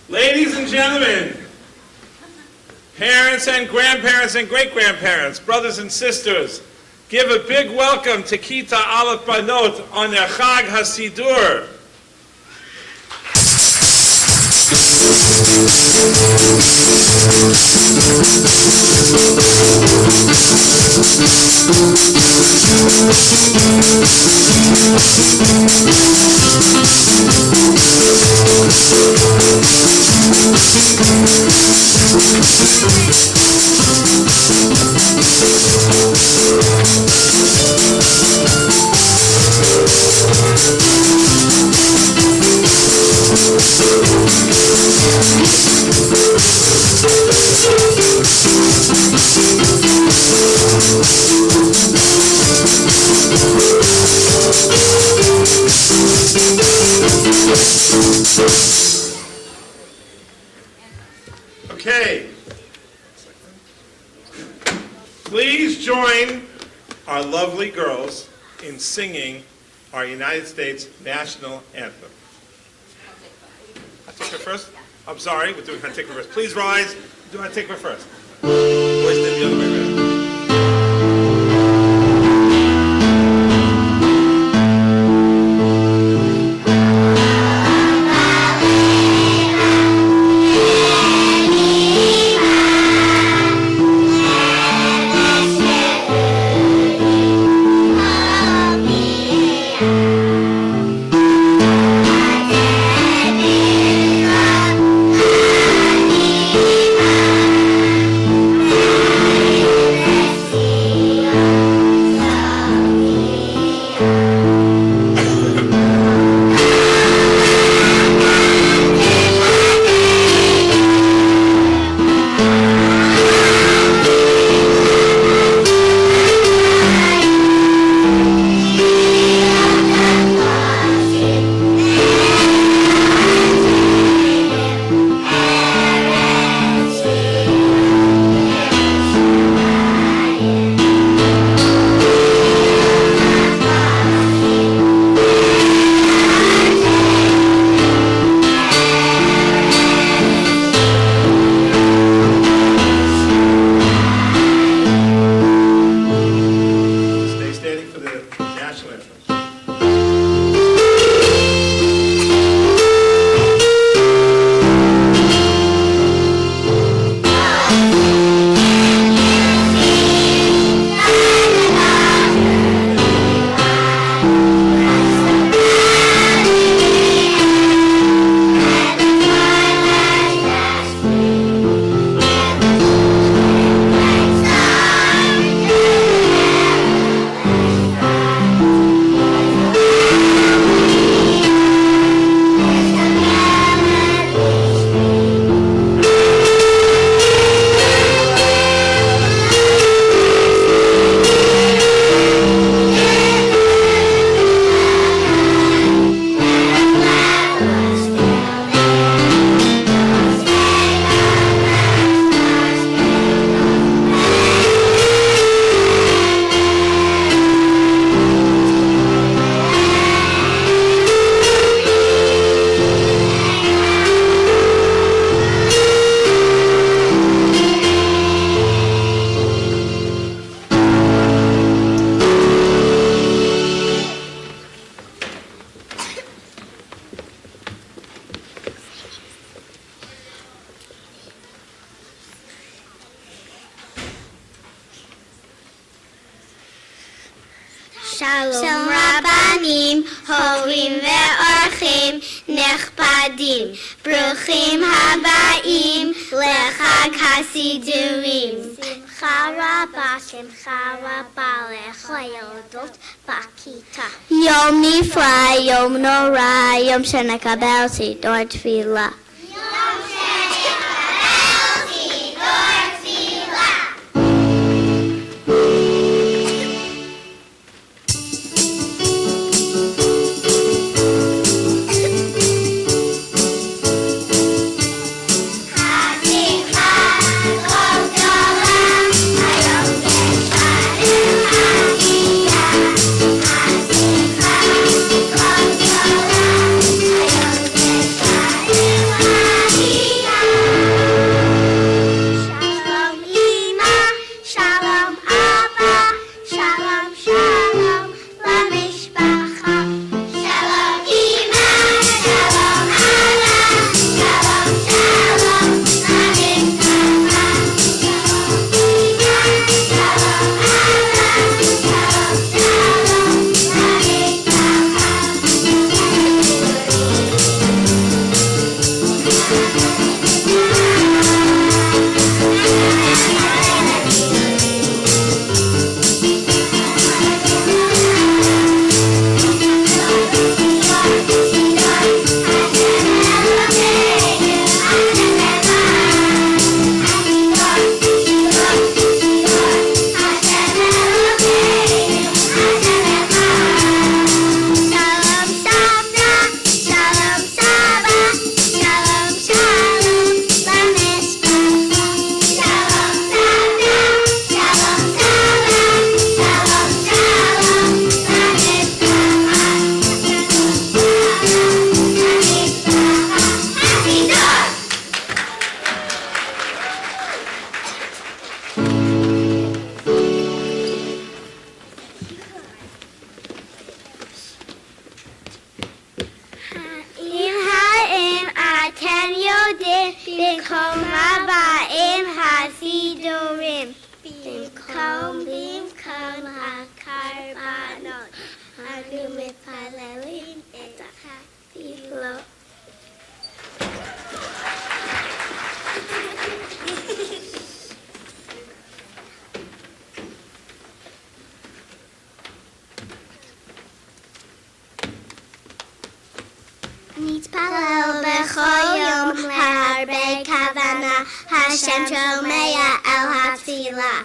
Ladies and gentlemen, parents and grandparents and great-grandparents, brothers and sisters, give a big welcome to Kita Aleph Banot on their Chag HaSiddur. Okay, please join our lovely girls in singing our United States national anthem. Hatikva first? I'm sorry, we're doing Hatikva first. Please rise, do Hatikva first. Boys did the other way around. Shalom Rabbanim, Horim ve'orchim, Nechpadim, Bruchim Habayim, Lechag HaSiddurim. Simcha Rabba, Simcha Rabba, Lechoyodot Bakita. Yom Nifla, Yom Nora, Yom Shenekabel Siddur Tefillah. Thank you. במקום הבאים הסידורים, במקום הקרבנות, אנו מתפללים את התפילות. נתפלל בכל יום להרבה כוונה, השם שומע אל התפילה.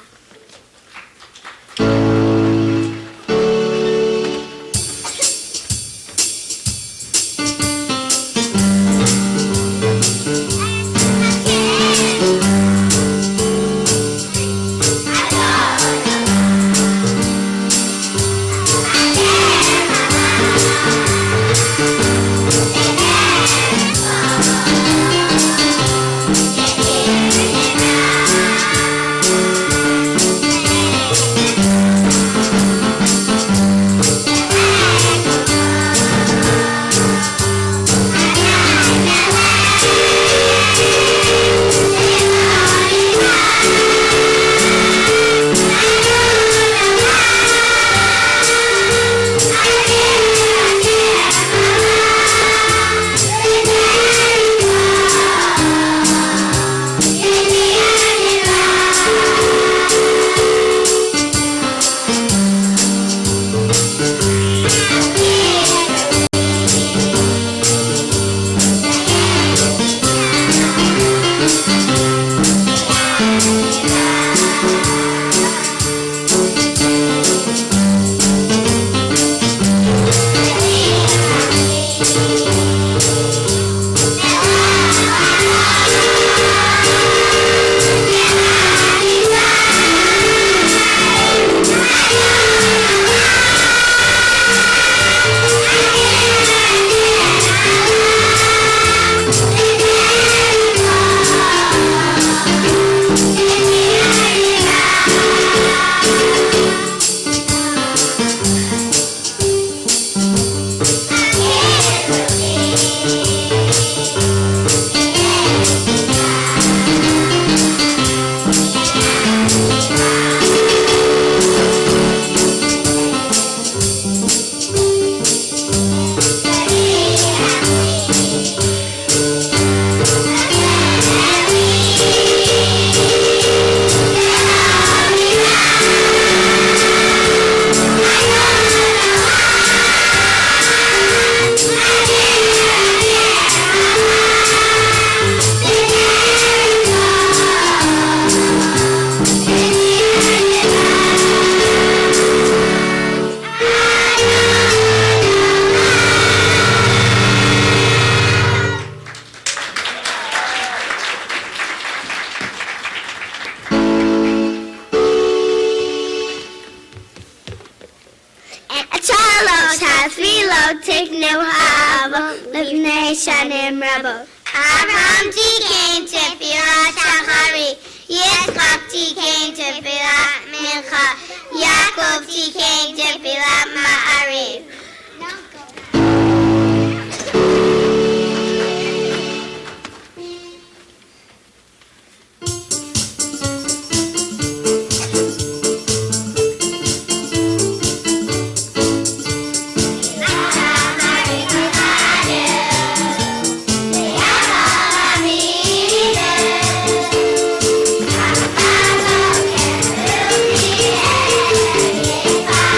תקנו האבות לפני שנים רבות. אברהם תיקן תפילת שחרית, יצחק תיקן תפילת מנחה, יעקב תיקן תפילת מעריב. Bye.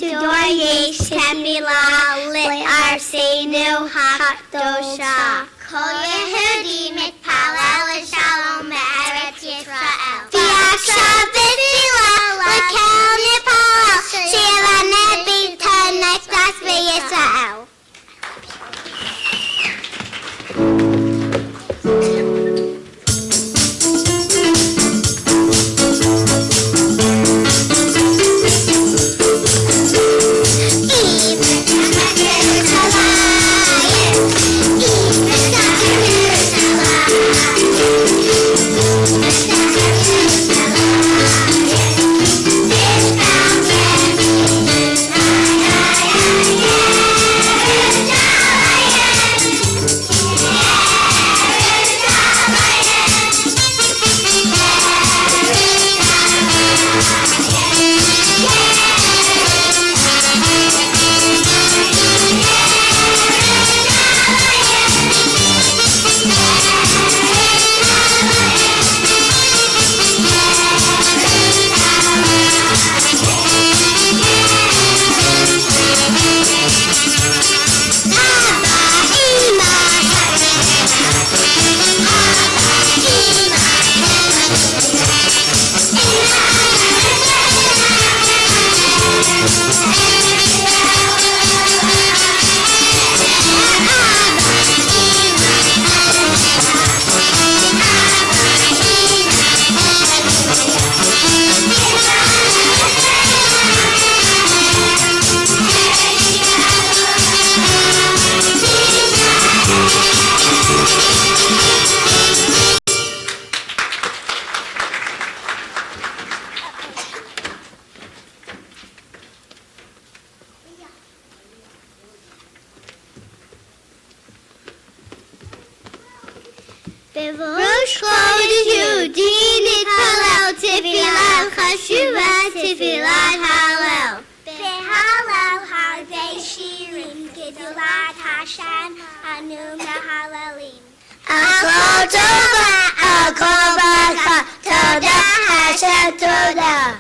Siddur yesh tefillah le'arseinu hakdosha. Kol Yehudi mitpalel l'shalom be'eretz Yisrael. V'yachshav b'tfilah l'kel nipalel she'elanet b'ten nekdas v'Yisrael. בראש חודש יהודי נתפלל תפילת חשובה, תפילת הלל. בהלל הרבה שירים, גדולת השם אנו מהללים. הכל טובה, הכל ברכה, תודה השם תודה.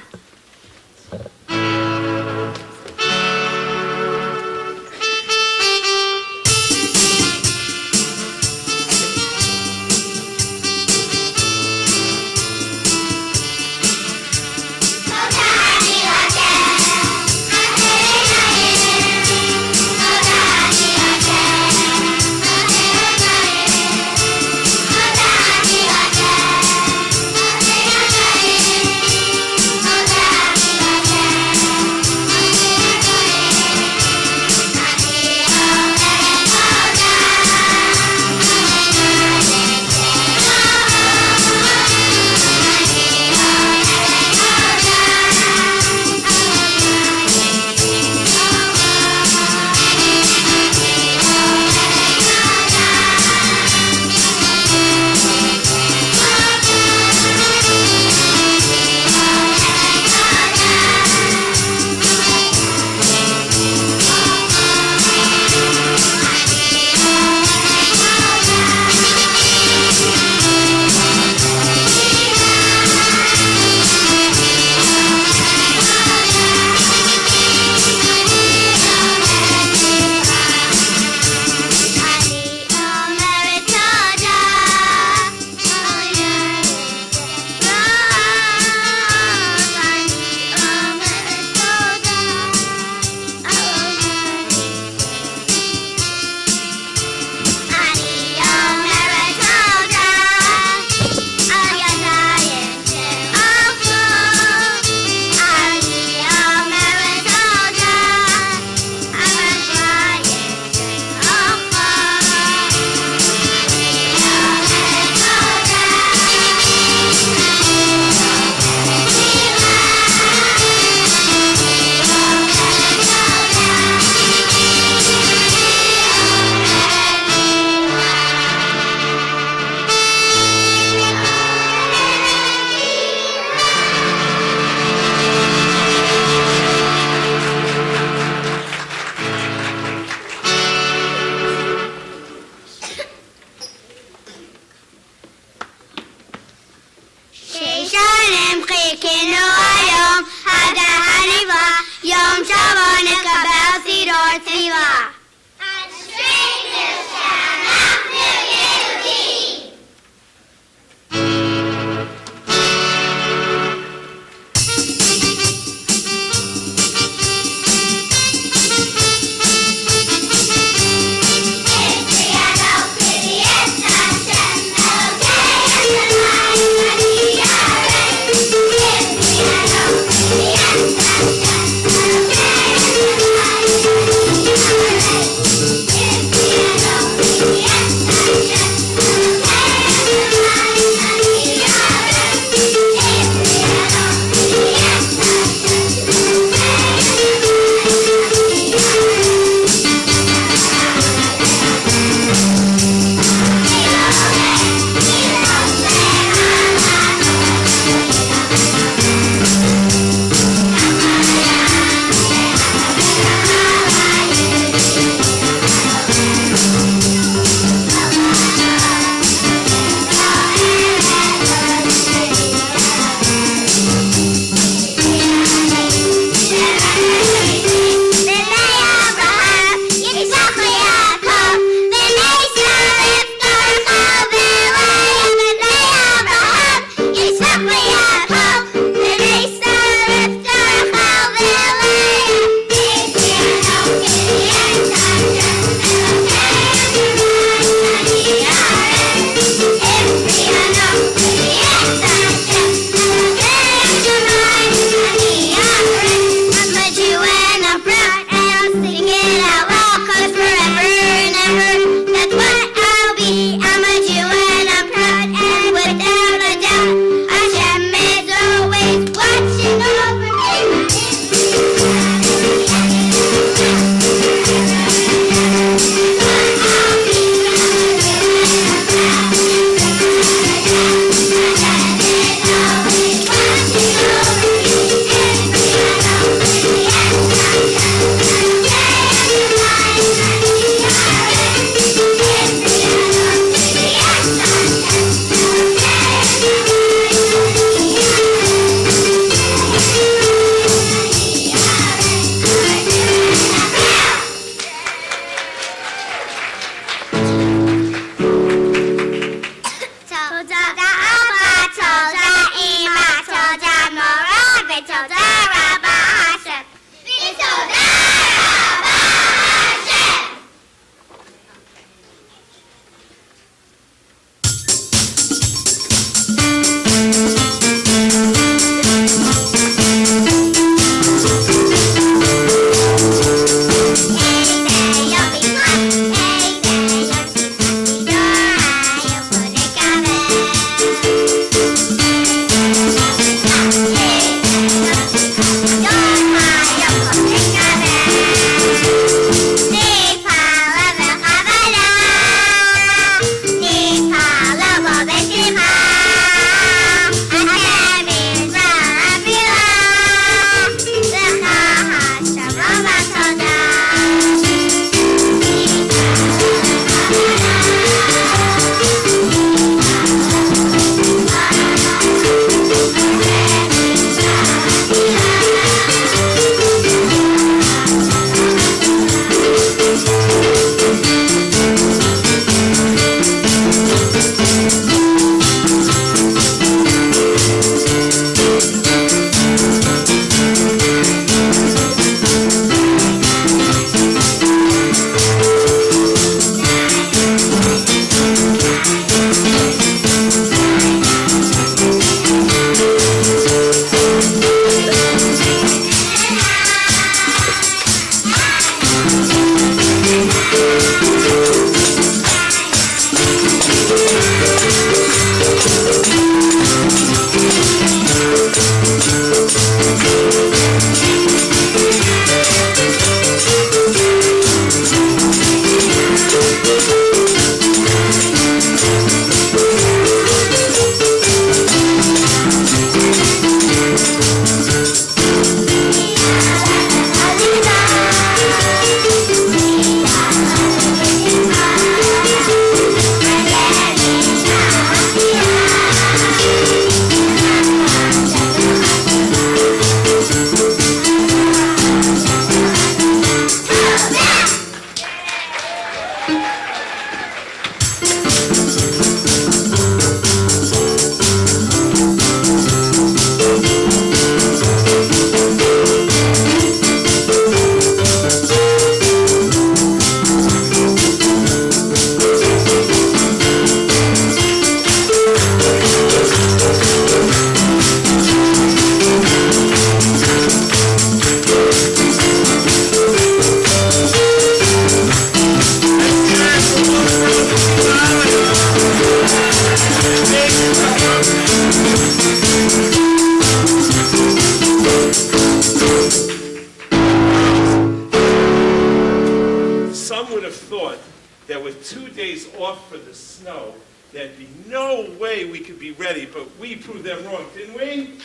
Some would have thought that with 2 days off for the snow, there'd be no way we could be ready, but we proved them wrong, didn't we?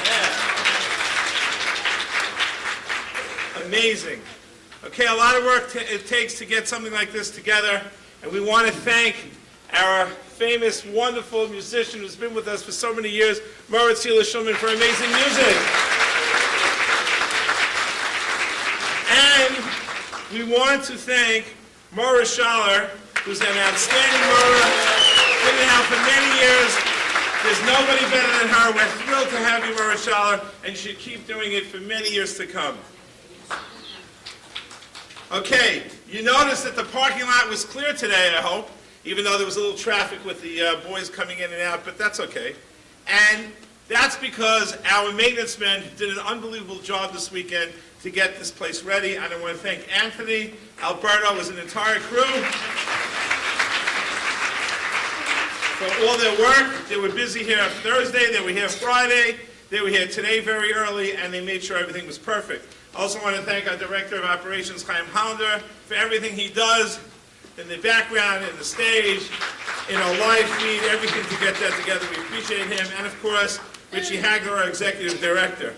Yeah. Amazing. Okay, a lot of work it takes to get something like this together, and we want to thank our famous, wonderful musician who's been with us for so many years, Moritz Shulman, for amazing music. And we want to thank Maura Schaller, who's an outstanding Maura, been now for many years. There's nobody better than her. We're thrilled to have you, Maura Schaller, and you should keep doing it for many years to come. Okay, you noticed that the parking lot was clear today, I hope, even though there was a little traffic with the boys coming in and out, but that's okay. And that's because our maintenance men did an unbelievable job this weekend to get this place ready. And I want to thank Anthony, Alberto, as an entire crew for all their work. They were busy here Thursday, they were here Friday, they were here today very early, and they made sure everything was perfect. I also want to thank our Director of Operations, Chaim Hollander, for everything he does in the background, in the stage, in our live feed, everything to get that together. We appreciate him. And of course, Richie Hagler, our Executive Director.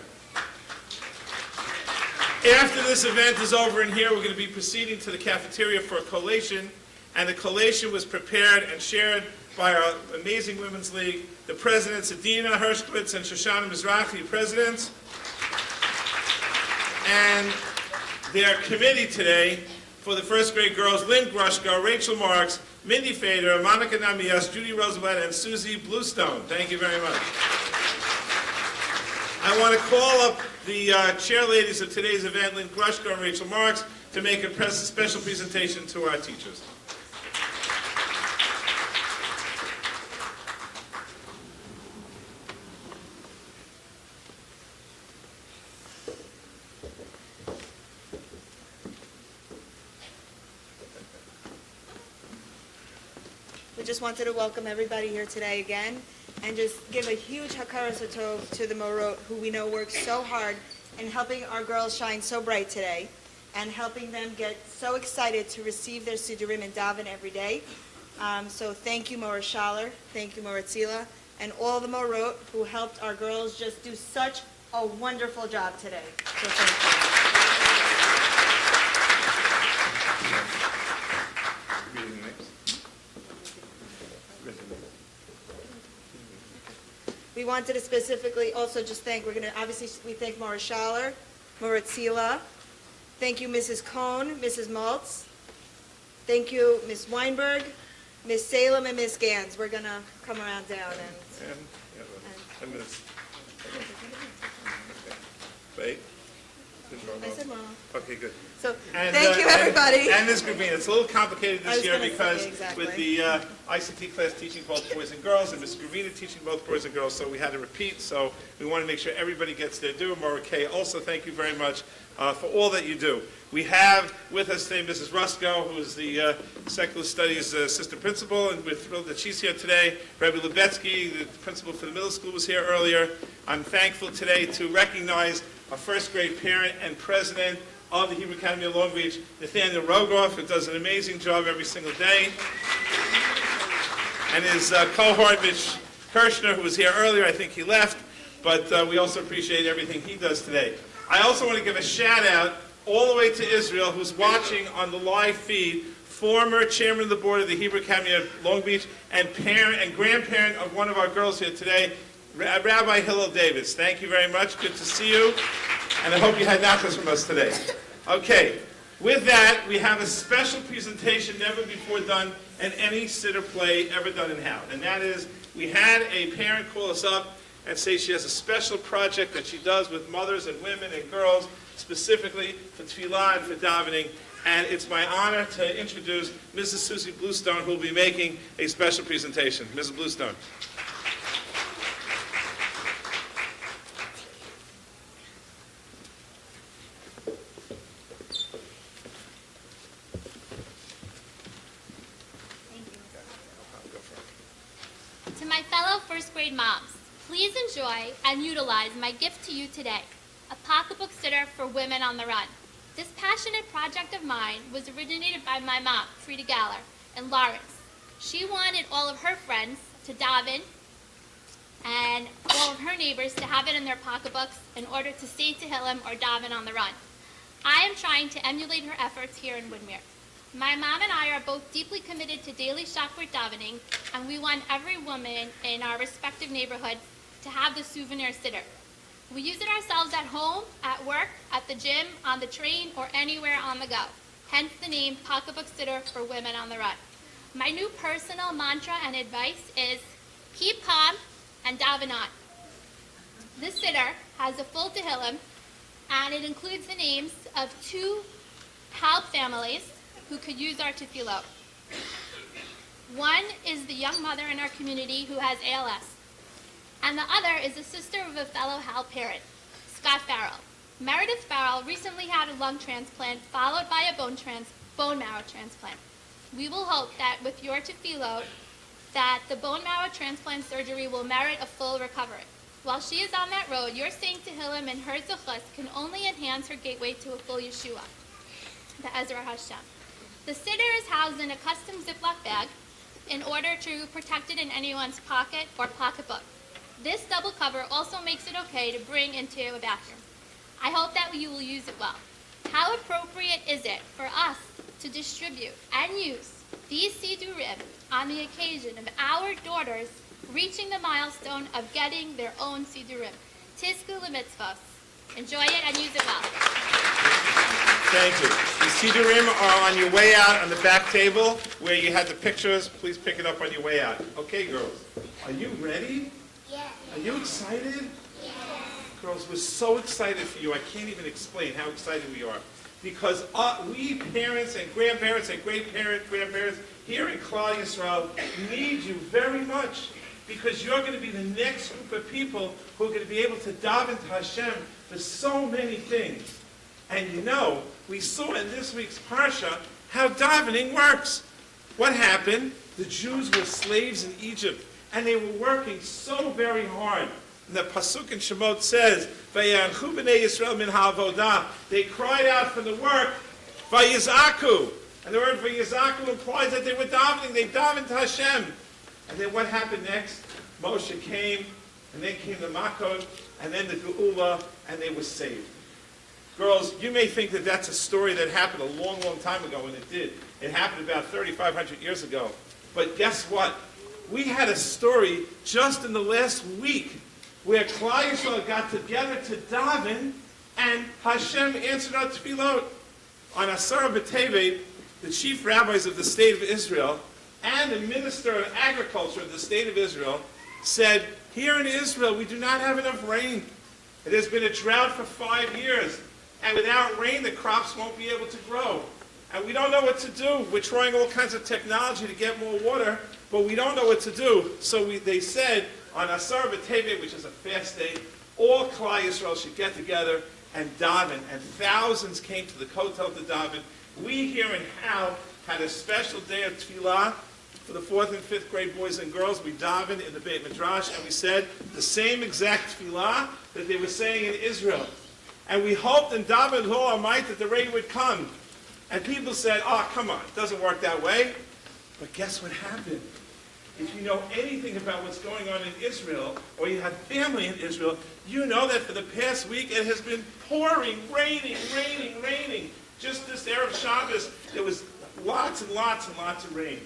After this event is over in here, we're going to be proceeding to the cafeteria for a collation. And the collation was prepared and shared by our amazing Women's League, the presidents, Adina Hershkowitz and Shoshana Mizrahi, presidents. And their committee today for the first grade girls, Lynn Grushko, Rachel Marks, Mindy Fader, Monica Namias, Judy Roosevelt, and Susie Bluestone. Thank you very much. I want to call up the chair ladies of today's event, Lynn Grushko and Rachel Marks, to make a special presentation to our teachers. We just wanted to welcome everybody here today again and just give a huge hakaras hatov to the Morot, who we know works so hard in helping our girls shine so bright today and helping them get so excited to receive their Siddurim and daven every day. So thank you, Maura Schaller, thank you, Maura Tzila, and all the Morot who helped our girls just do such a wonderful job today. So thank you. We wanted to specifically also just thank, we thank Maura Schaller, Maura Tzila. Thank you, Mrs. Cohn, Mrs. Maltz. Thank you, Ms. Weinberg, Ms. Salem, and Ms. Gans. We're going to come around down and Wait. I said Mom. Okay, good. So thank you, everybody. And Ms. Grubin. It's a little complicated this year because exactly. with the ICT class teaching both boys and girls, and Ms. Grubin teaching both boys and girls, so we had to repeat. So we want to make sure everybody gets their due. Maura Kay, also thank you very much for all that you do. We have with us today Mrs. Rusko, who is the Secular Studies Assistant Principal, and we're thrilled that she's here today. Rabbi Lubetsky, the principal for the middle school, was here earlier. I'm thankful today to recognize our first grade parent and president of the Hebrew Academy of Long Beach, Nathaniel Rogoff, who does an amazing job every single day. And his cohort, Mitch Kirshner, who was here earlier. I think he left, but we also appreciate everything he does today. I also want to give a shout out all the way to Israel, who's watching on the live feed, former chairman of the board of the Hebrew Academy of Long Beach and parent and grandparent of one of our girls here today, Rabbi Hillel Davis. Thank you very much. Good to see you. And I hope you had nachas from us today. Okay, with that, we have a special presentation never before done in any Siddur play ever done in Halb. And that is, we had a parent call us up and say she has a special project that she does with mothers and women and girls, specifically for tefillah and for davening. And it's my honor to introduce Mrs. Susie Bluestone, who will be making a special presentation. Mrs. Bluestone. To my fellow first grade moms, please enjoy and utilize my gift to you today, a pocketbook Siddur for women on the run. This passionate project of mine was originated by my mom, Frida Galler, in Lawrence. She wanted all of her friends to daven and all of her neighbors to have it in their pocketbooks in order to say Tehillim or daven on the run. I am trying to emulate her efforts here in Woodmere. My mom and I are both deeply committed to daily Shachrit davening, and we want every woman in our respective neighborhoods to have the souvenir Siddur. We use it ourselves at home, at work, at the gym, on the train, or anywhere on the go. Hence the name Pocketbook Siddur for Women on the Run. My new personal mantra and advice is keep calm and daven on. This Siddur has a full Tehillim, and it includes the names of 2 Halb families who could use our tefillot. One is the young mother in our community who has ALS, and the other is a sister of a fellow Halb parent, Scott Farrell. Meredith Farrell recently had a lung transplant followed by a bone marrow transplant. We will hope that with your tefillot, that the bone marrow transplant surgery will merit a full recovery. While she is on that road, your saying Tehillim and her zuchas can only enhance her gateway to a full Yeshua, the Ezra Hashem. The Siddur is housed in a custom Ziploc bag in order to protect it in anyone's pocket or pocketbook. This double cover also makes it okay to bring into a bathroom. I hope that you will use it well. How appropriate is it for us to distribute and use these Siddurim on the occasion of our daughters reaching the milestone of getting their own Siddurim? Tizku l'mitzvos. Enjoy it and use it well. Thank you. The Siddurim are on your way out on the back table where you had the pictures. Please pick it up on your way out. Okay, girls. Are you ready? Yes. Are you excited? Yes. Girls, we're so excited for you. I can't even explain how excited we are. Because we parents and grandparents and grandparents here in Klal Yisrael need you very much. Because you're going to be the next group of people who are going to be able to daven to Hashem for so many things. And you know, we saw in this week's Parsha how davening works. What happened? The Jews were slaves in Egypt, and they were working so very hard. And the Pasuk in Shemot says, "Vayanchu b'nei Yisrael min ha'avodah." They cried out for the work, "Vayizaku." And the word "vayizaku" implies that they were davening. They davened to Hashem. And then what happened next? Moshe came, and then came the Makot, and then the Geula, and they were saved. Girls, you may think that that's a story that happened a long, long time ago, and it did. It happened about 3,500 years ago. But guess what? We had a story just in the last week where Klal Yisrael got together to daven, and Hashem answered our tefillot. On Asar B'Tevet, the chief rabbis of the state of Israel and the minister of agriculture of the state of Israel said, here in Israel we do not have enough rain. It has been a drought for 5 years, and without rain the crops won't be able to grow. And we don't know what to do. We're trying all kinds of technology to get more water, but we don't know what to do. So they said, on Asar B'Tevet, which is a fast day, all Klal Yisrael should get together and daven. And thousands came to the Kotel to daven. We here in Halb had a special day of tefillah for the 4th and 5th grade boys and girls. We davened in the Beit Midrash, and we said the same exact tefillah that they were saying in Israel. And we hoped and davened with all our might that the rain would come. And people said, oh, come on, it doesn't work that way. But guess what happened? If you know anything about what's going on in Israel, or you have family in Israel, you know that for the past week it has been pouring, raining. Just this Erev Shabbos, there was lots and lots of rain.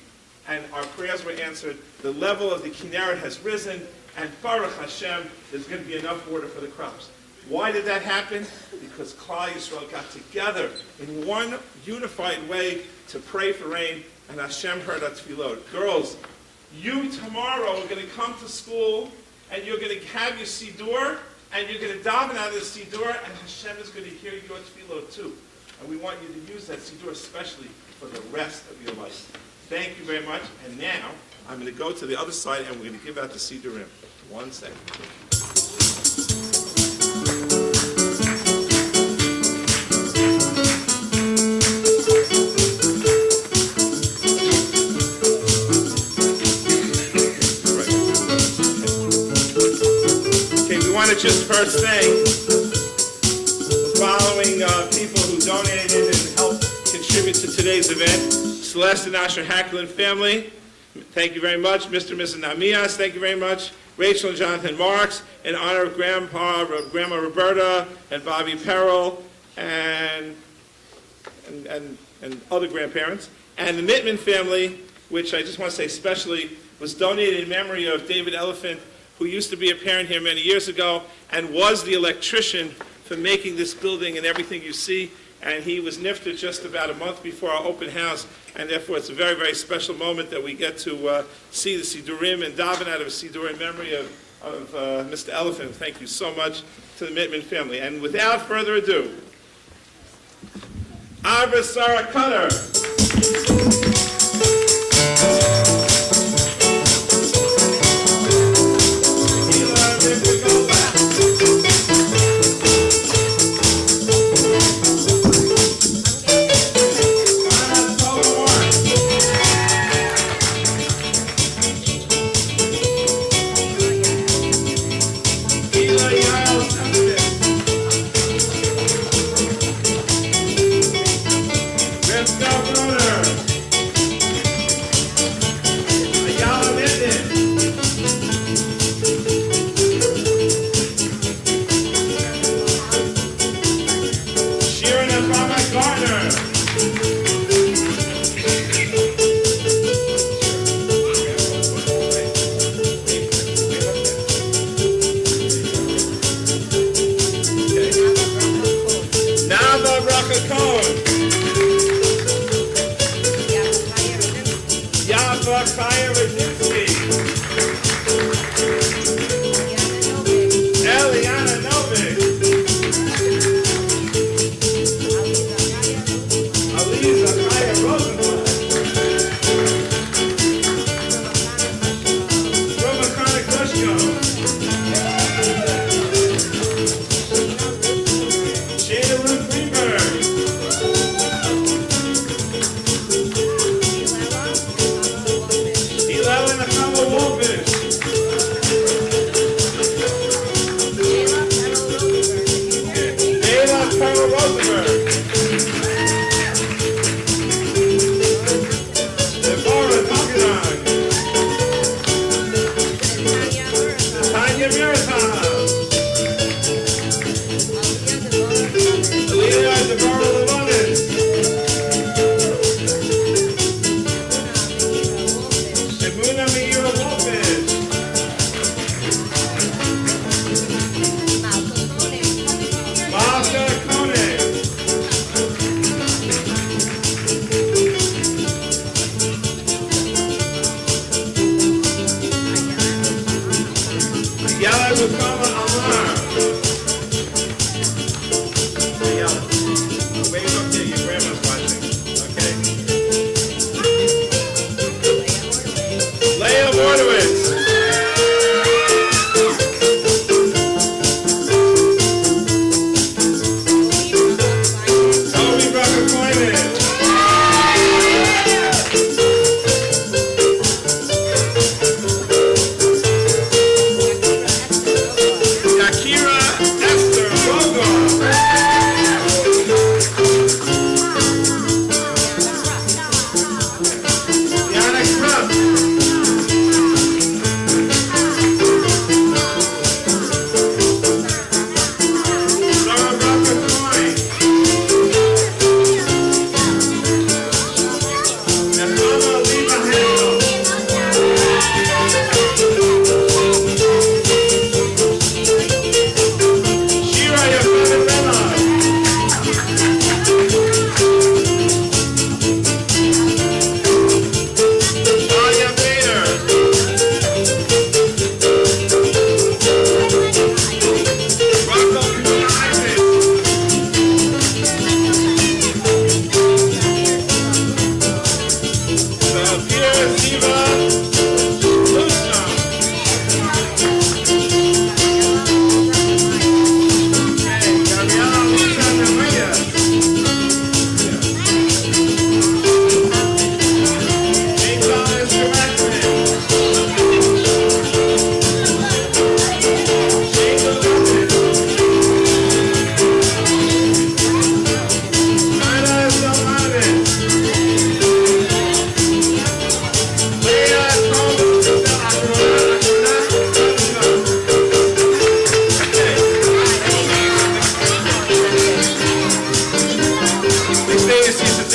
And our prayers were answered. The level of the Kinneret has risen, and Baruch Hashem, there's going to be enough water for the crops. Why did that happen? Because Klal Yisrael got together in one unified way to pray for rain, and Hashem heard our tefillot. Girls, you tomorrow are going to come to school, and you're going to have your Siddur, and you're going to daven out of the Siddur, and Hashem is going to hear your tefillot too. And we want you to use that Siddur especially for the rest of your life. Thank you very much. And now, I'm going to go to the other side, and we're going to give out the Siddurim. 1 second. Okay, we want to just first thank the following people who donated today's event. Celeste and Asher Hacklin family, thank you very much. Mr. and Mrs. Namias, thank you very much. Rachel and Jonathan Marks, in honor of Grandma Roberta and Bobby Perrell, and other grandparents. And the Mittman family, which I just want to say especially, was donated in memory of David Elephant, who used to be a parent here many years ago and was the electrician for making this building and everything you see. And he was nifted just about a month before our open house, and therefore it's a very, very special moment that we get to see the Siddurim and daven out of a Siddur in memory of Mr. Elephant. Thank you so much to the Mittman family. And without further ado, Abba Sarah Cutter.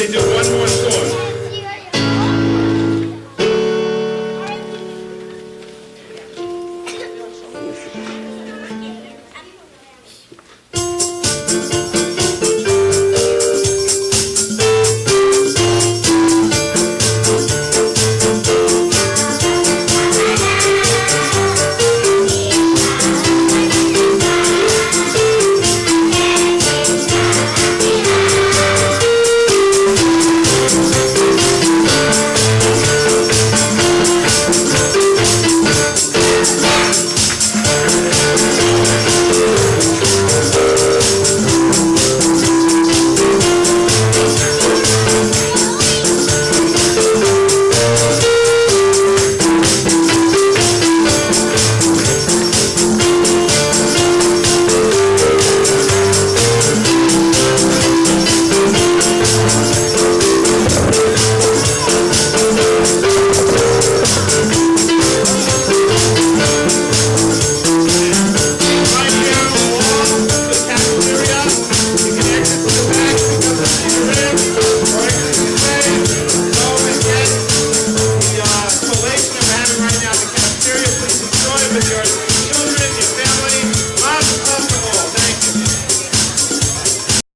they do one more song.